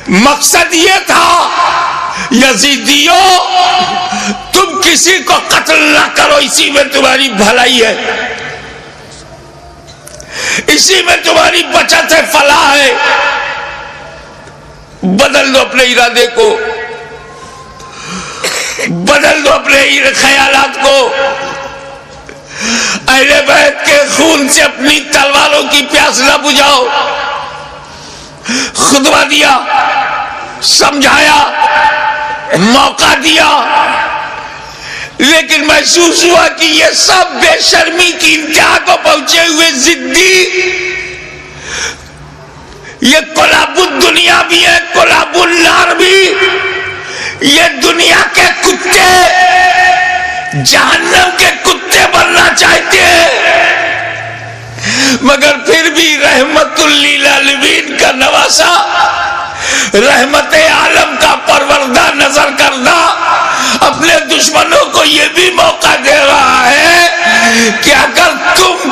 مقصد یہ تھا یزیدیوں تم کسی کو قتل نہ کرو، اسی میں تمہاری بھلائی ہے، اسی میں تمہاری بچت ہے، فلاح ہے۔ بدل دو اپنے ارادے کو، بدل دو اپنے خیالات کو، اہل بیت کے خون سے اپنی تلواروں کی پیاس نہ بجھاؤ۔ خطبہ دیا، سمجھایا، موقع دیا، لیکن محسوس ہوا کہ یہ سب بے شرمی کی انتہا کو پہنچے ہوئے ضدی، یہ کلاب الدنیا بھی ہے، کلاب النار بھی، یہ دنیا کے کتے، جہنم کے کتے بننا چاہتے ہیں، مگر پھر بھی رحمت للعالمین کا نواسا، رحمت عالم کا پروردہ نظر کرنا اپنے دشمنوں کو یہ بھی موقع دے رہا ہے کہ اگر تم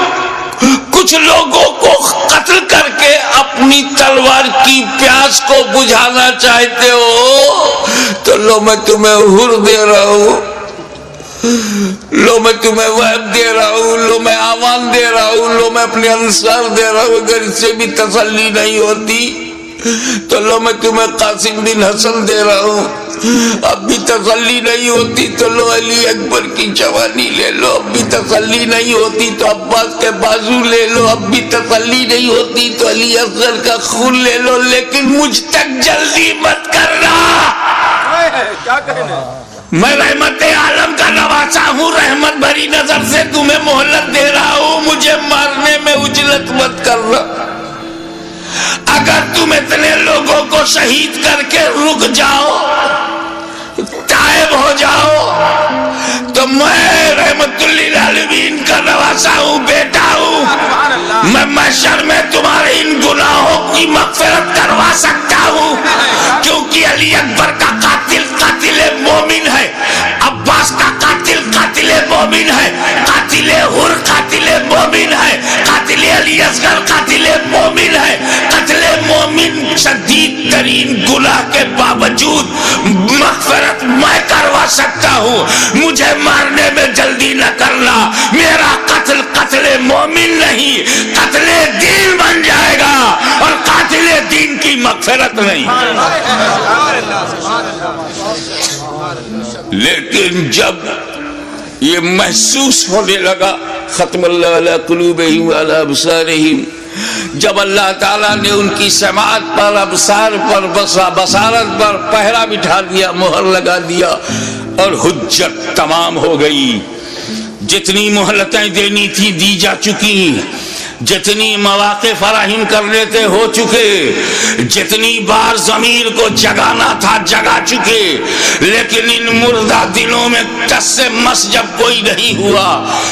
کچھ لوگوں کو قتل کر کے اپنی تلوار کی پیاس کو بجھانا چاہتے ہو تو لو میں تمہیں حر دے رہا ہوں، لو میں تمہیں وحب دے رہا ہوں، لو میں آمان دے رہا ہوں، لو میں اپنے انصار دے رہا ہوں۔ اگر اس سے بھی تسلی نہیں ہوتی تو لو میں تمہیں قاسم بن حسن دے رہا ہوں، اب بھی تسلی نہیں ہوتی تو لو علی اکبر کی جوانی لے لو، اب بھی تسلی نہیں ہوتی تو عباس کے بازو لے لو، اب بھی تسلی نہیں ہوتی تو علی اصغر کا خون لے لو، لیکن مجھ تک جلدی مت کرنا۔ کیا کہنا، میں رحمت عالم کا نواسا ہوں، رحمت بھری نظر سے تمہیں مہلت دے رہا ہوں، مجھے مارنے میں اجلت مت کرنا۔ اگر تم اتنے لوگوں کو شہید کر کے رک جاؤ، تائب ہو جاؤ، تو میں رحمت للعالمین کا نواسا ہوں، بیٹا ہوں، میں محشر میں تمہارے ان گناہوں کی مغفرت کروا سکتا ہوں، کیونکہ علی اکبر کا قاتل قاتل مومن ہے، عباس کا قاتل قاتل مومن ہے، قاتل حر قاتل مومن ہے، قاتل علی اصغر قاتل مومن ہے۔ قتل مومن شدید ترین گناہ کے باوجود مغفرت میں کروا سکتا ہوں، مجھے مارنے میں جلدی نہ کرنا، میرا قتل قتل مومن نہیں قتل دین بن جائے گا، اور قاتل دین کی مغفرت نہیں۔ لیکن جب یہ محسوس ہونے لگا، ختم اللہ علی قلوبہم وعلی ابصارہم، جب اللہ تعالیٰ نے ان کی سماعت پر، ابصار پر، بصارت پر پہرا بٹھا دیا، مہر لگا دیا، اور حجت تمام ہو گئی، جتنی مہلتیں دینی تھی دی جا چکی، جتنی مواقع فراہم کرنے تھے ہو چکے، جتنی بار ضمیر کو جگانا تھا جگا چکے، لیکن ان مردہ دلوں میں ٹس سے مس جب کوئی نہیں ہوا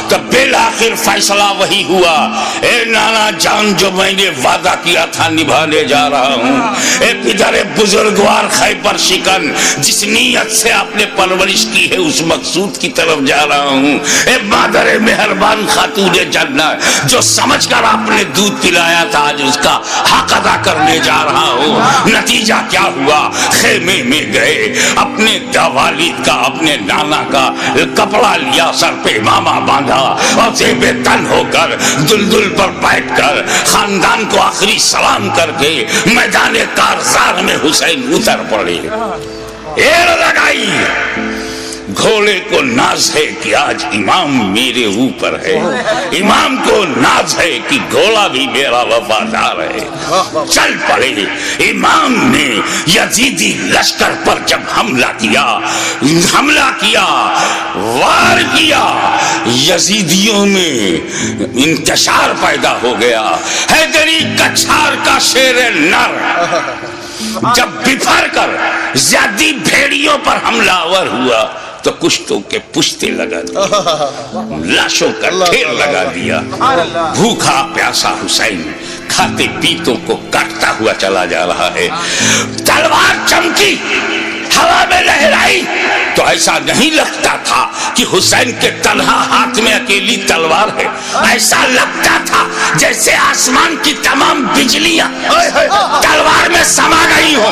تو بالآخر فیصلہ وہی ہوا، اے نانا جان جو میں نے وعدہ کیا تھا نبھانے جا رہا ہوں، اے پدر بزرگوار خیبر شکن جس نیت سے آپ نے پرورش کی ہے اس مقصود کی طرف جا رہا ہوں، اے مادر مہربان خاتون جنت جو سمجھ کر آپ نے دودھ پلایا تھا آج اس کا حق ادا کرنے جا رہا ہوں۔ نتیجہ کیا ہوا؟ خیمے میں گئے، اپنے والد کا اپنے نانا کا کپڑا لیا، سر پہ امامہ باندھا، اور زیب تن ہو کر دلدل پر بیٹھ کر خاندان کو آخری سلام کر کے میدان کارزار میں حسین اتر پڑے، ایر لگائی۔ گھوڑے کو ناز ہے کہ آج امام میرے اوپر ہے، امام کو ناز ہے کہ گھوڑا بھی میرا وفادار ہے۔ چل پڑے، امام نے یزیدی لشکر پر جب حملہ کیا، وار کیا، یزیدیوں میں انتشار پیدا ہو گیا۔ حیدری کچھار کا شیر نر جب بفر کر زیادی بھیڑیوں پر حملہ آور ہوا تو کشتوں کے پشتے لگا دیا، لاشوں کا ڈھیر لگا دیا۔ بھوکا پیاسا حسین کھاتے پیتوں کو کاٹتا ہوا چلا جا رہا ہے، تلوار چمکی، ہوا میں لہرائی تو ایسا نہیں لگتا تھا کہ حسین کے تنہا ہاتھ میں اکیلی تلوار ہے، ایسا لگتا تھا جیسے آسمان کی تمام بجلیاں تلوار میں سما گئی ہو۔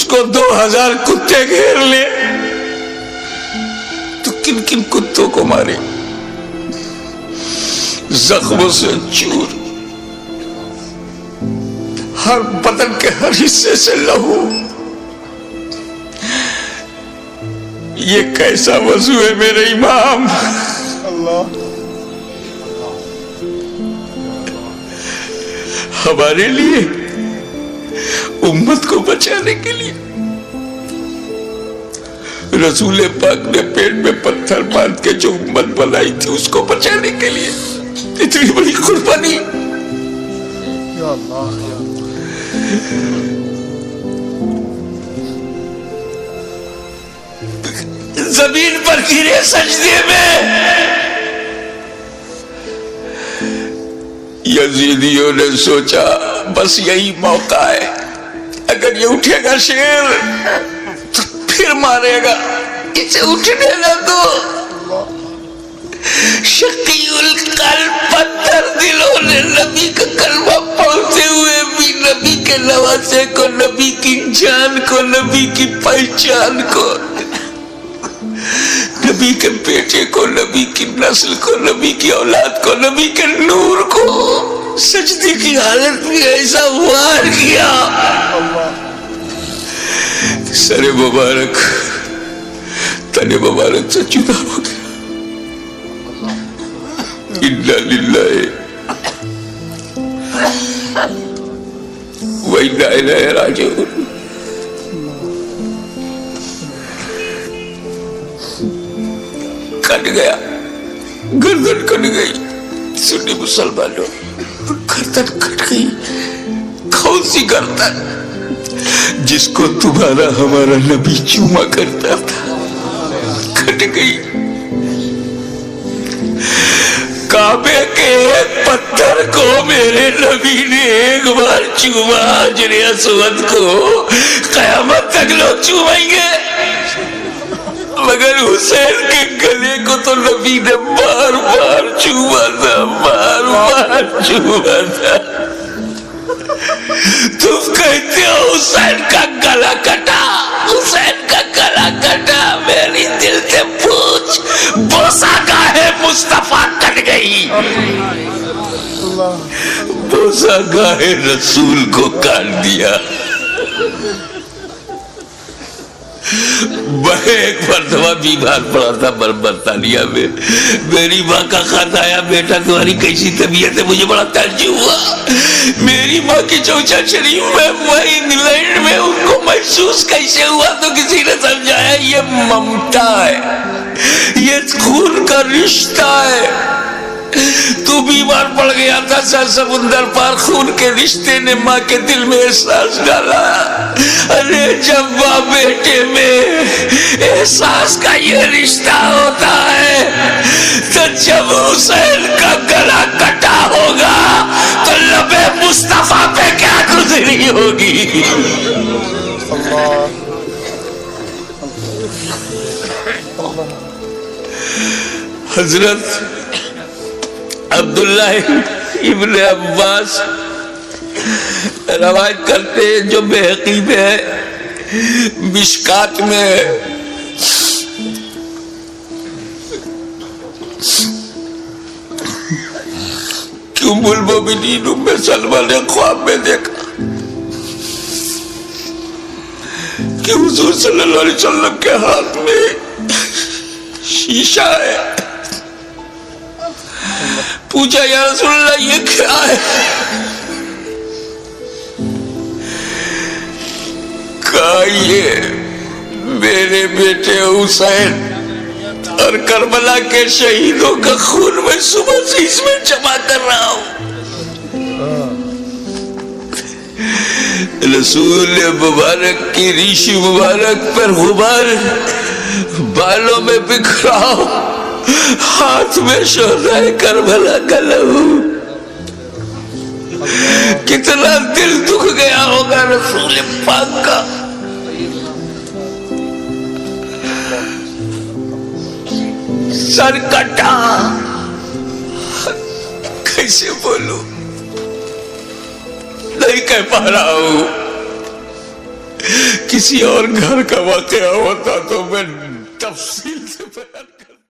اس کو 2000 کتے گھیر لے تو کن کن کتوں کو مارے؟ زخموں سے چور، ہر بدن کے ہر حصے سے لہو. یہ کیسا وضو ہے میرے امام؟ اللہ ہمارے لیے، امت کو بچانے کے لیے رسول پاک نے پیٹ میں پتھر باندھ کے جو امت بنائی تھی اس کو بچانے کے لیے اتنی بڑی قربانی. یا اللہ یا زمین پر گرے سجدے میں. یزیدیوں نے سوچا بس یہی موقع ہے، اگر یہ اٹھے گا شیر تو پھر مارے گا، اسے اٹھنے نہ دو. شقی القلب پتھر دلوں نے نبی کا کلمہ پڑھتے ہوئے بھی نبی کے نواسے کو، نبی کی جان کو، نبی کی پہچان کو، نبی کے بیٹے کو، نبی کی نسل کو، نبی کی اولاد کو، نبی کے نور کو سجدے کی حالت میں ایسا وار کیا سر مبارک تن مبارک سے جدا ہو گیا. انا للہ و انا الیہ راجعون. کٹ گیا، گردن کٹ گئی. سنی مسلمانوں، گردن کٹ گئی. کون سی گردن؟ جس کو تمہارا ہمارا نبی چوما کرتا تھا، کٹ گئی. کعبے کے ایک پتھر کو میرے نبی نے ایک بار چوما، حجر اسود کو قیامت تک لوگ چومیں گے، مگر حسین کے گلے کو تو نبی نے بار بار چوما تھا، بار بار چوما تھا. تم کہتے ہو حسین کا گلا کٹا، حسین کا گلا کٹا. میری دل سے پوچھ، بوسا گاہ مصطفیٰ کٹ گئی، بوسا گاہ رسول کو کاٹ دیا. میں ایک مرتبہ بیمار پڑا تھا برطانیہ میں. میری ماں کا خط آیا، بیٹا تمہاری کیسی طبیعت ہے؟ مجھے بڑا تعجب ہوا. میری ماں کی چوچا شریف میں، وہ انگلینڈ میں، ان کو محسوس کیسے ہوا؟ تو کسی نے سمجھایا یہ ممتا ہے، یہ خون کا رشتہ ہے. تو بیمار پڑ گیا تھا، سر سمندر پار خون کے رشتے نے ماں کے دل میں احساس ڈالا. ارے جب ماں بیٹے میں احساس کا یہ رشتہ ہوتا ہے تو جب حسین کا گلا کٹا ہوگا تو لبے مصطفیٰ پہ کیا گزری ہوگی. حضرت عبداللہ ابن عباس روایت کرتے ہیں، جو بحقی میں ہے، مشکات میں ہے، کہ ام المومنین ام سلمہ نے خواب میں دیکھا کہ حضور صلی اللہ علیہ وسلم کے ہاتھ میں شیشہ ہے. پوچھا یا رسول اللہ یہ کیا ہے؟ کہا یہ میرے بیٹے حسین اور کربلا کے شہیدوں کا خون میں صبح سے اس میں جمع کر رہا ہوں. رسول مبارک کی ریشی مبارک پر غبار بالوں میں بکھرا ہوں، ہاتھ میں شہدائے کربلا کا لہو. کتنا دل دکھ گیا ہوگا رسول پاک کا. سر کٹا، کیسے بولوں، نہیں کہہ پا رہا ہوں. کسی اور گھر کا واقعہ ہوتا تو میں تفصیل سے بیان